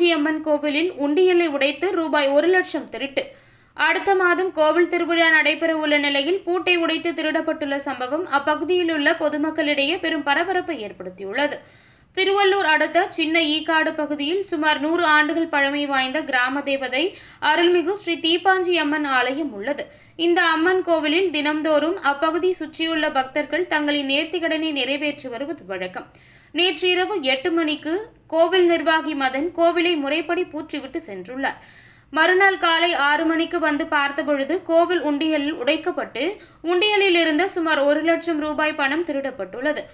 தீப்பாஞ்சியம்மன் கோவிலில் உண்டியலை உடைத்து ரூபாய் 1 லட்சம் திருட்டு. அடுத்த மாதம் கோவில் திருவிழா நடைபெறவுள்ள நிலையில் பூட்டை உடைத்து திருடப்பட்டுள்ள சம்பவம் அப்பகுதியில் உள்ள பொதுமக்களிடையே பெரும் பரபரப்பை ஏற்படுத்தியுள்ளது. திருவள்ளூர் அடுத்த சின்ன ஈக்காடு பகுதியில் சுமார் 100 ஆண்டுகள் பழமை வாய்ந்த கிராம தேவதை அருள்மிகு ஸ்ரீ தீப்பாஞ்சி அம்மன் ஆலயம் உள்ளது. இந்த அம்மன் கோவிலில் தினம்தோறும் அப்பகுதி சுற்றியுள்ள பக்தர்கள் தங்களின் நேர்த்திக்கடனை நிறைவேற்றி வருவது வழக்கம். நேற்று இரவு 8 மணிக்கு கோவில் நிர்வாகி மதன் கோவிலை முறைப்படி பூற்றிவிட்டு சென்றுள்ளார். மறுநாள் காலை 6 மணிக்கு வந்து பார்த்தபொழுது கோவில் உண்டியலில் உடைக்கப்பட்டு உண்டியலில் இருந்த சுமார் 1 லட்சம் ரூபாய் பணம் திருடப்பட்டுள்ளது.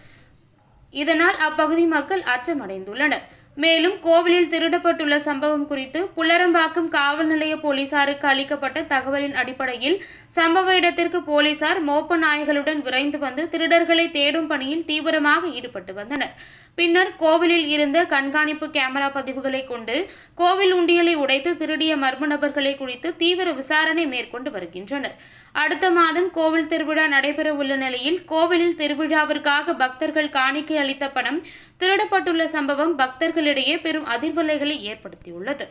இதனால் அப்பகுதி மக்கள் அச்சமடைந்துள்ளனர். மேலும் கோவிலில் திருடப்பட்டுள்ள சம்பவம் குறித்து புல்லரம்பாக்கம் காவல் நிலைய போலீசாருக்கு அளிக்கப்பட்ட தகவலின் அடிப்படையில் சம்பவ இடத்திற்கு போலீசார் மோப்ப நாய்களுடன் விரைந்து வந்து திருடர்களை தேடும் பணியில் தீவிரமாக ஈடுபட்டு வந்தனர். பின்னர் கோவிலில் இருந்த கண்காணிப்பு கேமரா பதிவுகளை கொண்டு கோவில் உண்டியலை உடைத்து திருடிய மர்ம நபர்களை குறித்து தீவிர விசாரணை மேற்கொண்டு வருகின்றனர். அடுத்த மாதம் கோவில் திருவிழா நடைபெறவுள்ள நிலையில் கோவிலில் திருவிழாவிற்காக பக்தர்கள் காணிக்கை அளித்த பணம் திருடப்பட்டுள்ள சம்பவம் பக்தர்களிடையே பெரும் அதிர்வலைகளை ஏற்படுத்தியுள்ளது.